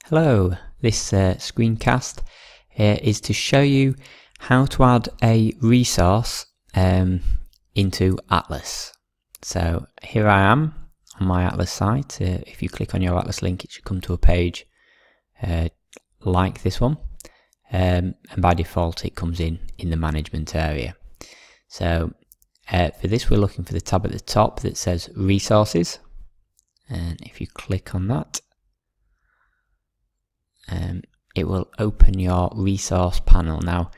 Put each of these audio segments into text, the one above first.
Hello, this screencast is to show you how to add a resource into Atlas. So here I am on my Atlas site. If you click on your Atlas link, it should come to a page like this one, and by default it comes in the management area. So for this we're looking for the tab at the top that says resources, and if you click on that, it will open your resource panel. Now,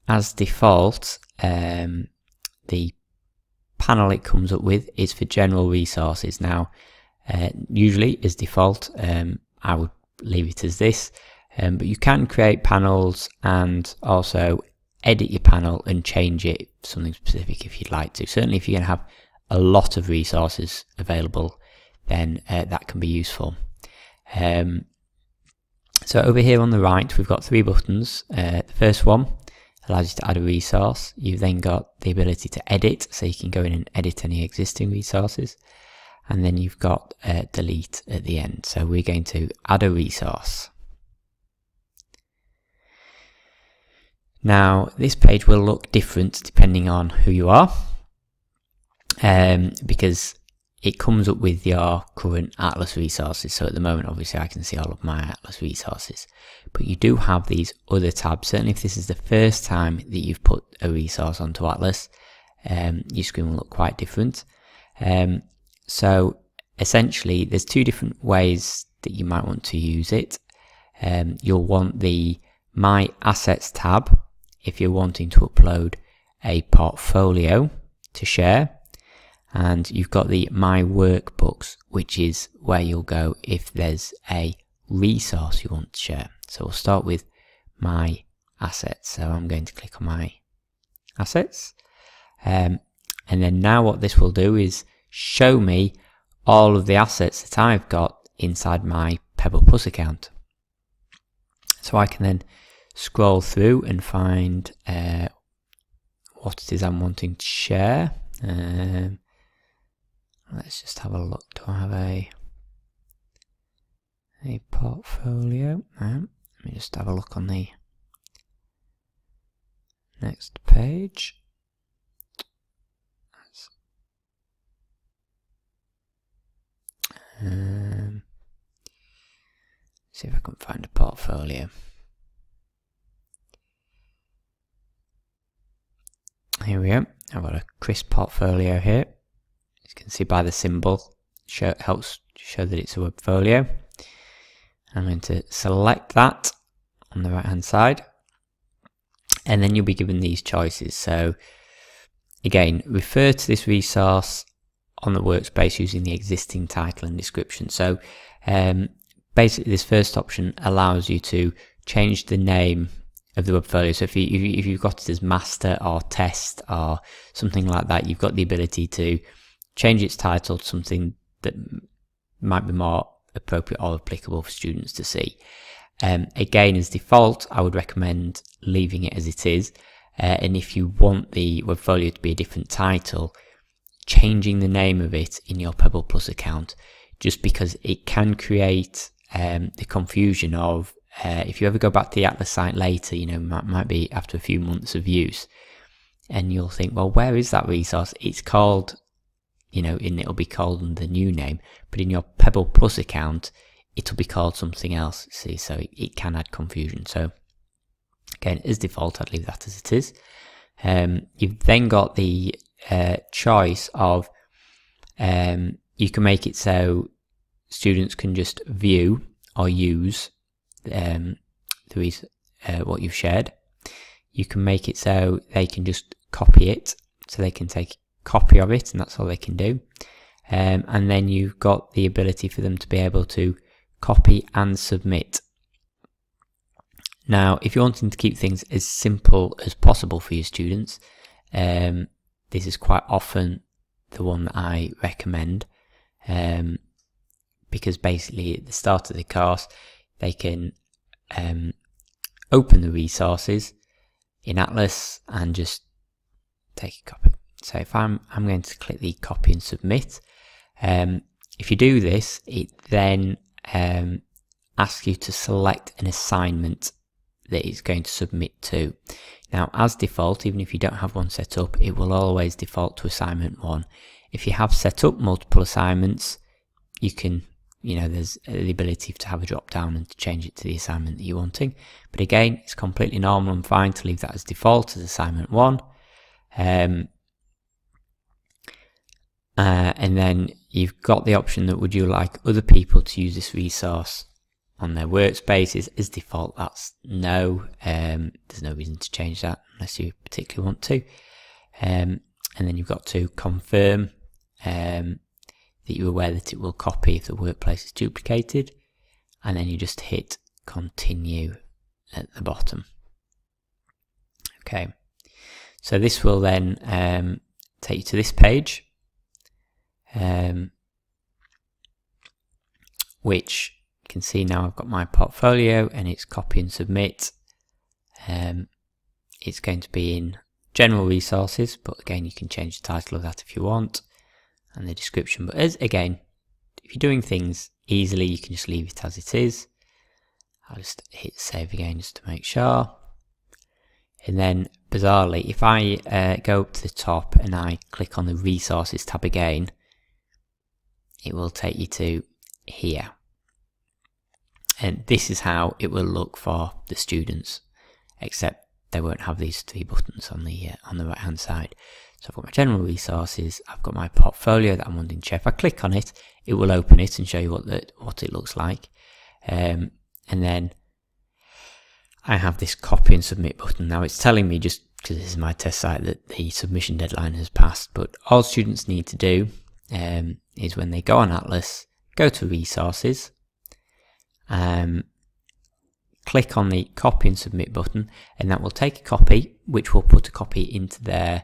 as default, the panel it comes up with is for general resources. Now, usually as default, I would leave it as this, but you can create panels and also edit your panel and change it something specific if you'd like to. Certainly if you're going to have a lot of resources available, then that can be useful. So over here on the right, we've got three buttons. The first one allows you to add a resource. You've then got the ability to edit, so you can go in and edit any existing resources. And then you've got delete at the end. So we're going to add a resource. Now, this page will look different depending on who you are, because it comes up with your current Atlas resources. So at the moment, obviously, I can see all of my Atlas resources. But you do have these other tabs. Certainly if this is the first time that you've put a resource onto Atlas, your screen will look quite different. So essentially, there's two different ways that you might want to use it. You'll want the My Assets tab if you're wanting to upload a portfolio to share. And you've got the My Workbooks, which is where you'll go if there's a resource you want to share. So we'll start with My Assets. So I'm going to click on My Assets. And then now what this will do is show me all of the assets that I've got inside my Pebble Plus account. So I can then scroll through and find what it is I'm wanting to share. Let's just have a look. Do I have a portfolio? Let me just have a look on the next page. See if I can find a portfolio. Here we go. I've got a crisp portfolio here. As you can see by the symbol, helps show that it's a portfolio. I'm going to select that on the right hand side, and then you'll be given these choices. So again, refer to this resource on the workspace using the existing title and description. So basically this first option allows you to change the name of the portfolio. So if you've got it as master or test or something like that, you've got the ability to change its title to something that might be more appropriate or applicable for students to see. Again, as default, I would recommend leaving it as it is. And if you want the portfolio to be a different title, changing the name of it in your Pebble Plus account, just because it can create the confusion of if you ever go back to the Atlas site later, might be after a few months of use, and you'll think, well, where is that resource? It's called, and it'll be called under the new name, but in your Pebble Plus account, it'll be called something else. See, so it can add confusion. So again, as default, I'd leave that as it is. You've then got the choice of you can make it so students can just view or use what you've shared. You can make it so they can just copy it, so they can take a copy of it and that's all they can do. And then you've got the ability for them to be able to copy and submit. Now, if you're wanting to keep things as simple as possible for your students, this is quite often the one that I recommend, because basically at the start of the course they can open the resources in Atlas and just take a copy. So if I'm going to click the copy and submit, if you do this, it then ask you to select an assignment that it's going to submit to. Now, as default, even if you don't have one set up, it will always default to assignment 1. If you have set up multiple assignments, you can, there's the ability to have a drop down and to change it to the assignment that you're wanting. But again, it's completely normal and fine to leave that as default as assignment 1. And then you've got the option that would you like other people to use this resource on their workspaces. As default, that's no. There's no reason to change that unless you particularly want to. And then you've got to confirm that you're aware that it will copy if the workplace is duplicated. And then you just hit continue at the bottom. Okay, so this will then take you to this page, which you can see now I've got my portfolio and it's copy and submit. It's going to be in general resources, but again, you can change the title of that if you want, and the description. But again, if you're doing things easily, you can just leave it as it is. I'll just hit save again just to make sure. And then bizarrely, if I go up to the top and I click on the resources tab again, it will take you to here. And this is how it will look for the students, except they won't have these 3 buttons on the right hand side. So I've got my general resources, I've got my portfolio that I'm wanting to share. If I click on it, it will open it and show you what it looks like. And then I have this copy and submit button. Now it's telling me, just because this is my test site, that the submission deadline has passed, but all students need to do is when they go on Atlas, go to resources, click on the copy and submit button, and that will take a copy, which will put a copy into their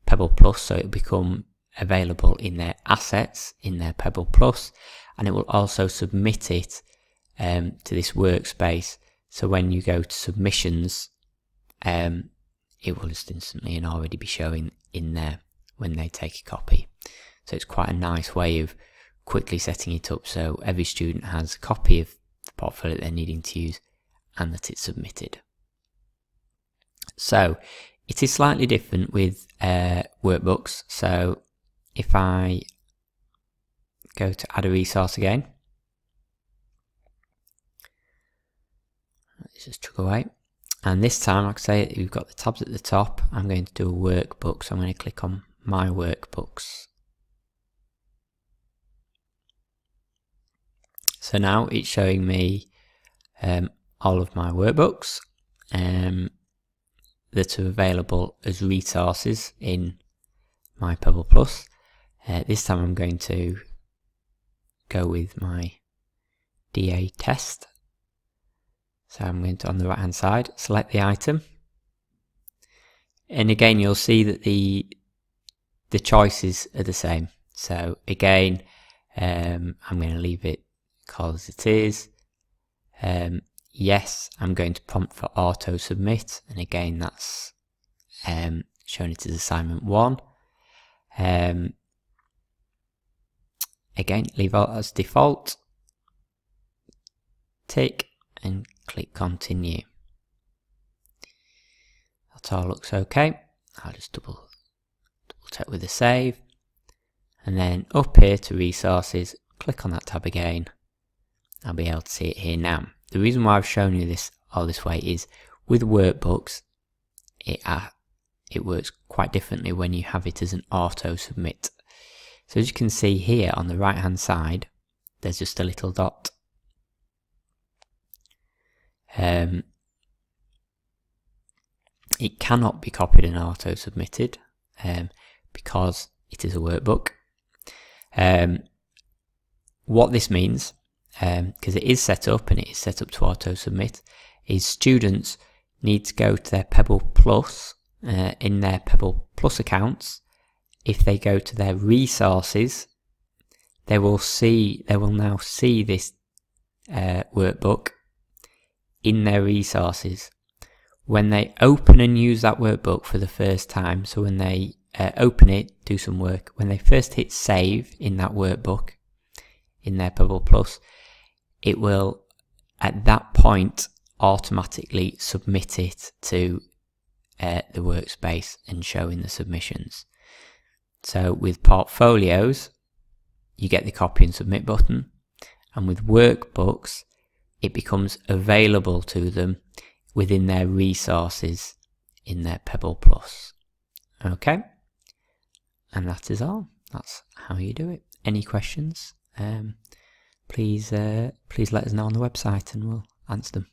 Pebble Plus, so it will become available in their assets in their Pebble Plus, and it will also submit it to this workspace. So when you go to submissions, it will just instantly and already be showing in there when they take a copy. So it's quite a nice way of quickly setting it up so every student has a copy of the portfolio that they're needing to use and that it's submitted. So it is slightly different with workbooks. So if I go to add a resource again, let's just chug away. And this time, like I say, we've got the tabs at the top. I'm going to do a workbook, so I'm going to click on my workbooks. So now it's showing me all of my workbooks that are available as resources in my Pebble Plus. This time I'm going to go with my DA test. So I'm going to, on the right hand side, select the item. And again, you'll see that the choices are the same. So again, I'm going to leave it as it is. Yes, I'm going to prompt for auto submit, and again that's showing it as assignment 1. Again, leave all as default, tick and click continue. That all looks okay. I'll just double check with the save, and then up here to resources, click on that tab again. I'll be able to see it here now. The reason why I've shown you this all this way is with workbooks, it works quite differently when you have it as an auto submit. So as you can see here on the right hand side, there's just a little dot. It cannot be copied and auto submitted because it is a workbook. What this means, because it is set up and it is set up to auto submit, is students need to go to their Pebble Plus in their Pebble Plus accounts. If they go to their resources, they will now see this workbook in their resources. When they open and use that workbook for the first time, so when they open it, do some work, when they first hit save in that workbook in their Pebble Plus, it will at that point automatically submit it to the workspace and show in the submissions. So with portfolios, you get the copy and submit button, and with workbooks, it becomes available to them within their resources in their Pebble Plus. Okay, and that is all. That's how you do it. Any questions? Please let us know on the website and we'll answer them.